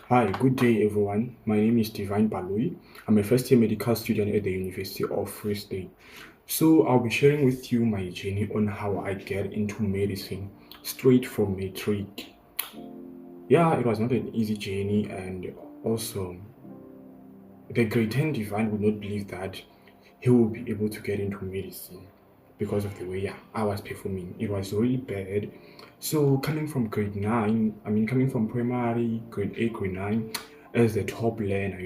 Hi, good day everyone. My name is Divine Balui. I'm a first year medical student at the University of Free State. So I'll be sharing with you my journey on how I get into medicine straight from matric. Yeah, it was not an easy journey, and also the grade 10 Divine would not believe that he will be able to get into medicine because of the way I was performing. It was really bad. So coming from grade 9, coming from primary, grade 8, grade 9, as the top learner,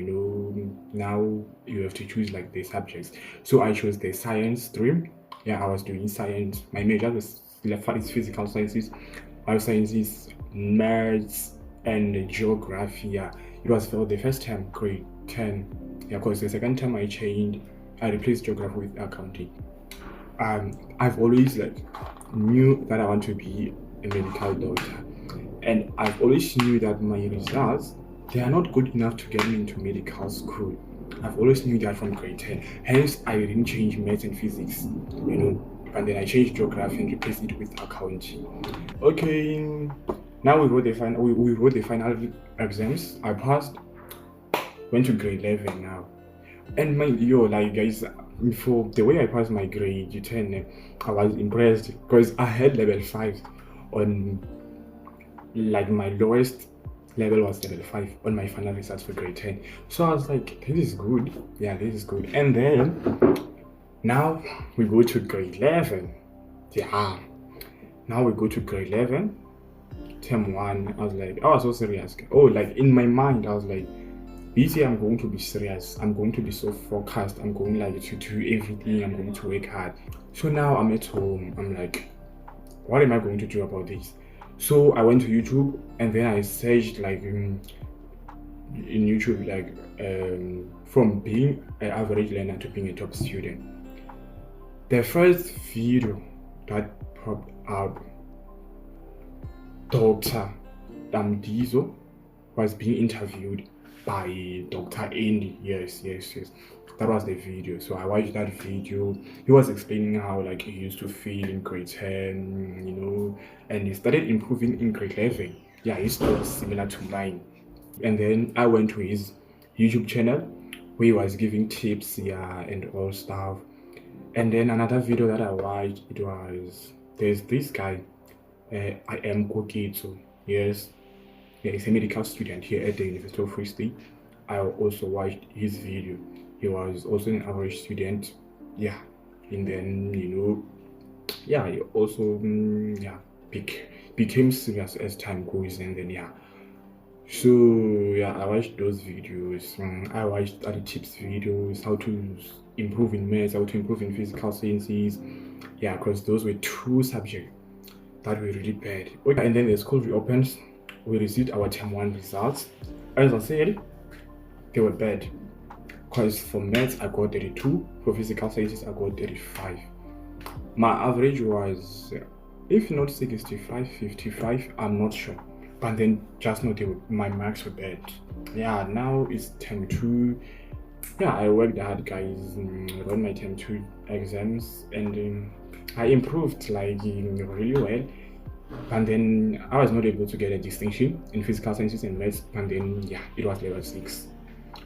now you have to choose like the subjects. So I chose the science stream. Yeah, I was doing science. My major was is physical sciences, biosciences, maths, and geography. Yeah, it was for the first time, grade 10. Yeah, because the second time I replaced geography with accounting. I've always knew that I want to be a medical doctor, and I've always knew that my results they are not good enough to get me into medical school. I've always knew that from grade 10. Hence, I didn't change maths and physics, and then I changed geography and replaced it with accounting. Okay, now we wrote the final exams. I passed, went to grade 11 now. And like guys, for the way I passed my grade 10, I was impressed because I had level 5 on, like, my lowest level was level 5 on my final results for grade 10. So I was like, this is good. Yeah, this is good. And then now we go to grade 11. Yeah, now we go to grade 11, term 1. I was so serious. Oh, like in my mind, I was like, this year I'm going to be serious. I'm going to be so focused. I'm going to do everything. I'm going to work hard. So now I'm at home. I'm like, what am I going to do about this? So I went to YouTube and then I searched in YouTube from being an average learner to being a top student. The first video that popped up, Dr. Damdizo was being interviewed by Dr. Andy. Yes. That was the video. So I watched that video. He was explaining how he used to feel in grade 10, and he started improving in grade 11. Yeah, his story is similar to mine. And then I went to his YouTube channel where he was giving tips, and all stuff. And then another video that I watched, there's this guy, I am Kokitsu. Yes, he's a medical student here at the University of Free State. I also watched his video. He was also an average student. Yeah, and then he also became serious as time goes, and then So I watched those videos. I watched other tips videos, how to improve in maths, how to improve in physical sciences. Yeah, because those were two subjects that were really bad. Okay, and then the school reopens. We received our term 1 results. As I said, they were bad. Because for maths, I got 32. For physical sciences, I got 35. My average was, if not 65, 55, I'm not sure. But then just know my marks were bad. Yeah, now it's term 2. Yeah, I worked hard, guys. Wrote my term 2 exams, and I improved really well. And then I was not able to get a distinction in physical sciences and maths. And then it was level 6.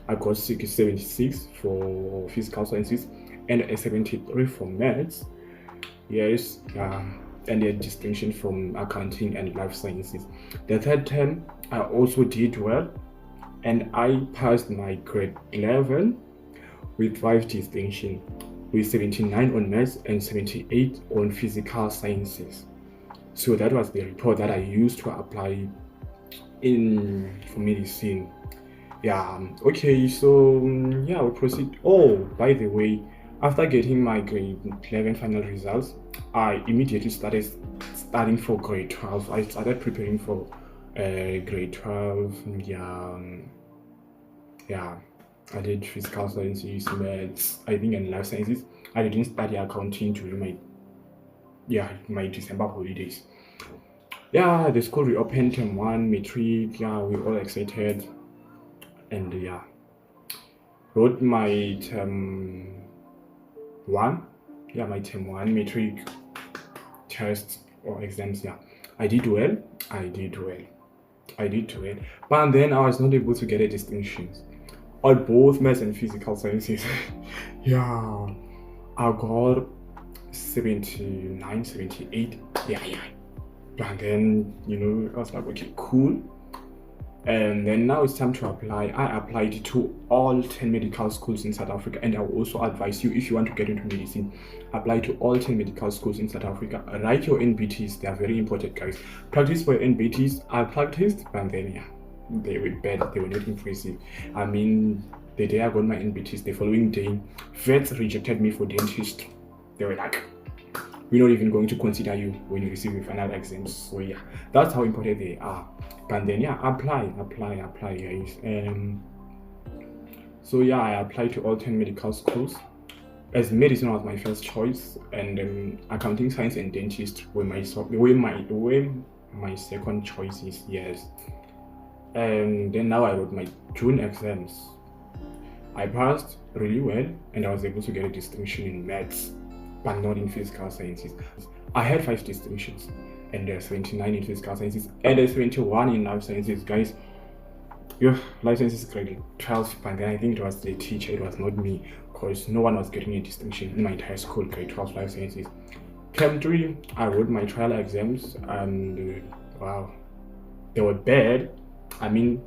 I got 76 for physical sciences and a 73 for maths. Yes, and a distinction from accounting and life sciences. The third term, I also did well, and I passed my grade 11 with 5 distinction, with 79 on maths and 78 on physical sciences. So that was the report that I used to apply for medicine. Okay, so we proceed. Oh, by the way, after getting my grade 11 final results, I immediately started studying for grade 12. I started preparing for grade 12. I did physical sciences, maths, I think, and life sciences. I didn't study accounting during my December holidays. The school reopened term 1, matric. We all excited, and wrote my term 1. My term 1 matric test or exams. I did well. I did do it, but then I was not able to get a distinction on both maths and physical sciences. Yeah, I got 79, 78. Yeah. And then, I was like, okay, cool. And then now it's time to apply. I applied to all 10 medical schools in South Africa, and I will also advise you, if you want to get into medicine, apply to all 10 medical schools in South Africa. Write your NBTs, they are very important, guys. Practice for your NBTs. I practiced, but then they were bad, they were not impressive. I mean, the day I got my NBTs, the following day, vets rejected me for dentist. They were like, we're not even going to consider you when you receive your final exams. So yeah, that's how important they are. But then apply, guys. So yeah, I applied to all 10 medical schools, as medicine was my first choice, and accounting, science, and dentist were my second choices. Yes. And then now I wrote my June exams. I passed really well, and I was able to get a distinction in maths, but not in physical sciences. I had 5 distinctions, and there's 79 in physical sciences, and there's 21 in life sciences, guys. Life sciences grade 12, but then I think it was the teacher, it was not me, because no one was getting a distinction in my entire school, grade 12 life sciences. Chem 3, I wrote my trial exams, and wow, they were bad. I mean,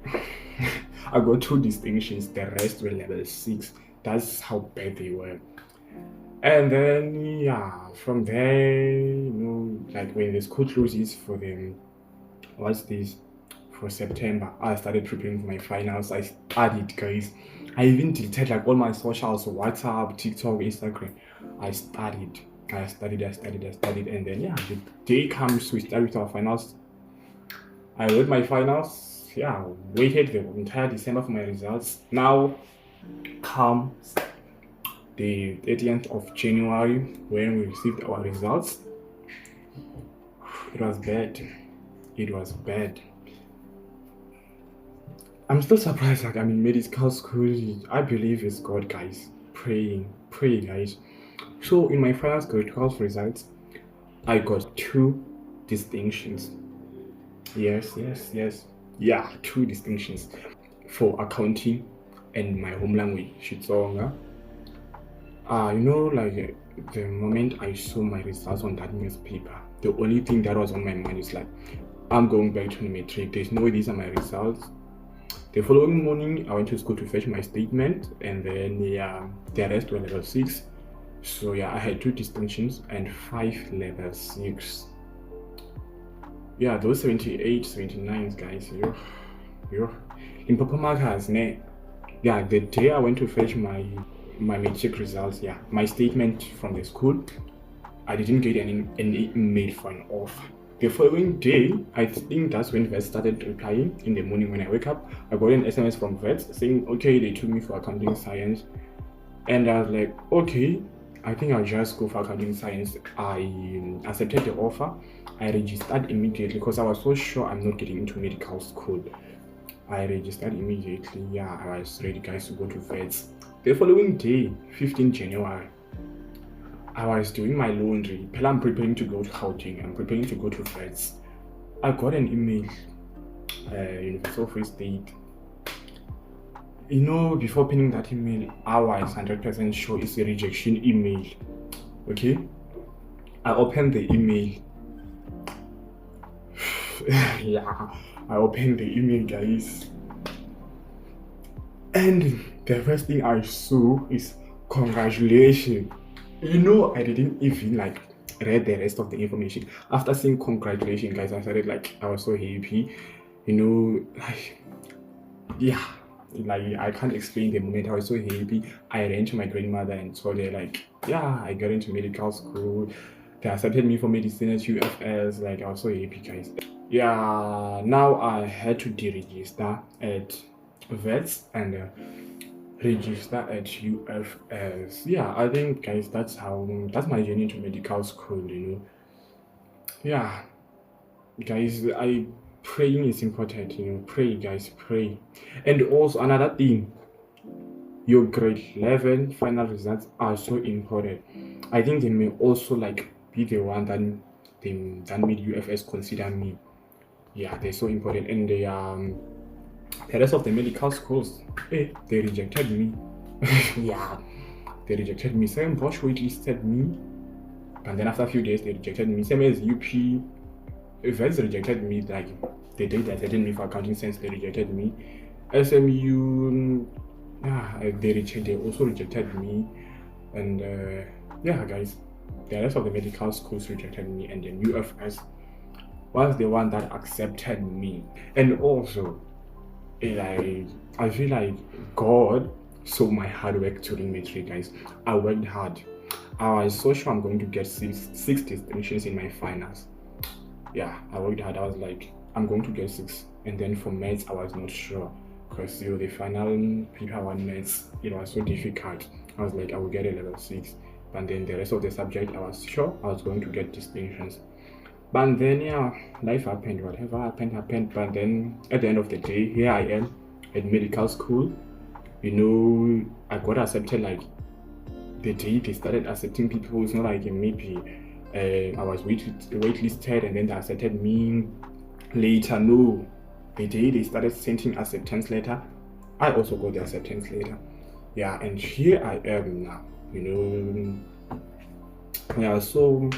I got 2 distinctions, the rest were level 6. That's how bad they were. And then yeah, from there, like when the school closes for them, for September, I started preparing for my finals. I studied, guys. I even deleted like all my socials, WhatsApp, TikTok, Instagram. I studied, and then yeah, the day comes, we start with our finals. I wrote my finals, waited the entire December for my results. Now comes the 30th of January when we received our results. It was bad. I'm still surprised, like I'm in medical school. I believe it's God, guys. Pray, guys. So in my finals grade 12 results, I got 2 distinctions. Yes. Yeah, 2 distinctions for accounting and my home language, Xitsonga. Like the moment I saw my results on that newspaper, the only thing that was on my mind is like, I'm going back to the matric. There's no way these are my results. The following morning, I went to school to fetch my statement, and then the rest were level 6. So yeah, I had 2 distinctions and 5 level 6. Yeah, those 78, 79s, guys. In Papa Markers, yeah, the day I went to fetch my matric results, my statement from the school, I didn't get any email for an offer. The following day, I think that's when vets started replying. In the morning when I wake up, I got an SMS from vets saying, okay, they took me for accounting science. And I was like, okay, I think I'll just go for accounting science. I accepted the offer. I registered immediately because I was so sure I'm not getting into medical school. I registered immediately. I was ready, guys, to go to vets. The following day, 15 January, I was doing my laundry. I'm preparing to go to Gauteng. I'm preparing to go to vets. I got an email, University of Free State. Before pinning that email, I was 100% sure it's a rejection email. Okay? I opened the email. I opened the email, guys. And the first thing I saw is congratulations. I didn't even read the rest of the information. After seeing congratulations, guys, I started I was so happy. I can't explain the moment. I was so happy. I ran to my grandmother and told her I got into medical school. They accepted me for medicine at UFS. I was so happy, guys. Now I had to deregister at vets and register at UFS. I think, guys, that's my journey to medical school. Guys, praying is important. Pray, guys, pray. And also another thing, your grade 11 final results are so important. I think they may also be the one that made UFS consider me. Yeah, they're so important. And the rest of the medical schools, they rejected me. Yeah, they rejected me. Same Bosch waitlisted me, and then after a few days they rejected me. Same as UP, UFS rejected me. Like the day they accepted me for accounting science, they rejected me. SMU, they also rejected me. And yeah, guys, the rest of the medical schools rejected me, and then UFS was the one that accepted me. And also, I feel like God saw my hard work during matric, guys. I worked hard. I was so sure I'm going to get six distinctions in my finals. Yeah, I worked hard. I was like, I'm going to get 6. And then for maths, I was not sure because the final paper one maths, it was so difficult. I was like, I will get a level 6. But then the rest of the subject, I was sure I was going to get distinctions. But then, yeah, life happened. Whatever happened. But then at the end of the day, here I am at medical school. I got accepted like the day they started accepting people. It's not like maybe I was waitlisted and then they accepted me later. No, the day they started sending acceptance letter, I also got the acceptance letter. Yeah, and here I am now. Yeah. So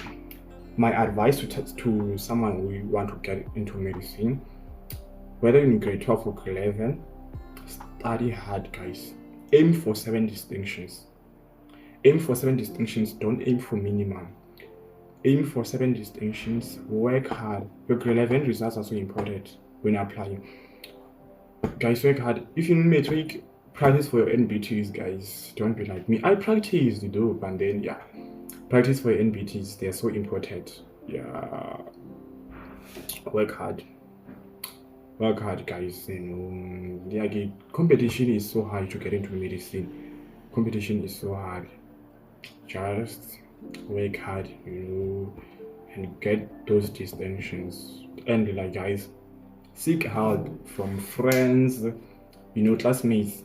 my advice to someone who want to get into medicine, whether in grade 12 or grade 11, study hard, guys. Aim for 7 distinctions. Aim for 7 distinctions. Don't aim for minimum. Aim for 7 distinctions. Work hard. Your grade 11 results are so important when applying. Guys, work hard. If you matric, practice for your NBTs, guys. Don't be like me. I practiced though, but then yeah, practice for your NBTs. They're so important. Yeah, work hard. Work hard, guys. The competition is so hard to get into medicine. Competition is so hard. Just work hard, and get those distinctions. And guys, seek help from friends, classmates,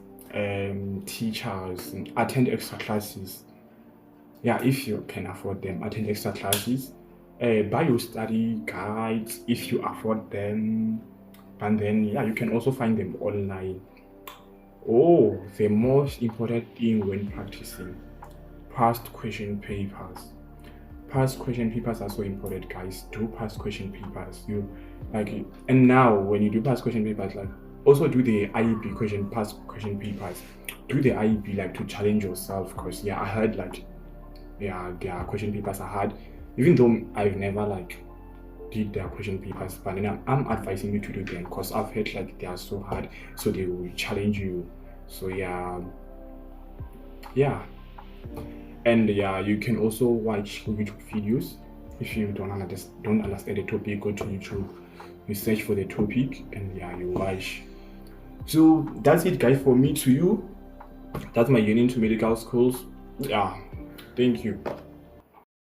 teachers, and attend extra classes. Yeah, if you can afford them, attend extra classes. Buy your study guides if you afford them. And then yeah, you can also find them online. Oh, the most important thing when practicing, past question papers. Past question papers are so important, guys. Do past question papers. And now when you do past question papers, also do the IEP past question papers. Do the IEP to challenge yourself, because yeah, I heard their question papers are hard. Even though I've never did their question papers, but then I'm advising you to do them because I've heard they are so hard, so they will challenge you. So yeah. And yeah, you can also watch YouTube videos. If you don't understand the topic, go to YouTube, you search for the topic, and yeah, you watch. So that's it, guys, for me to you. That's my journey into medical schools. Yeah, thank you.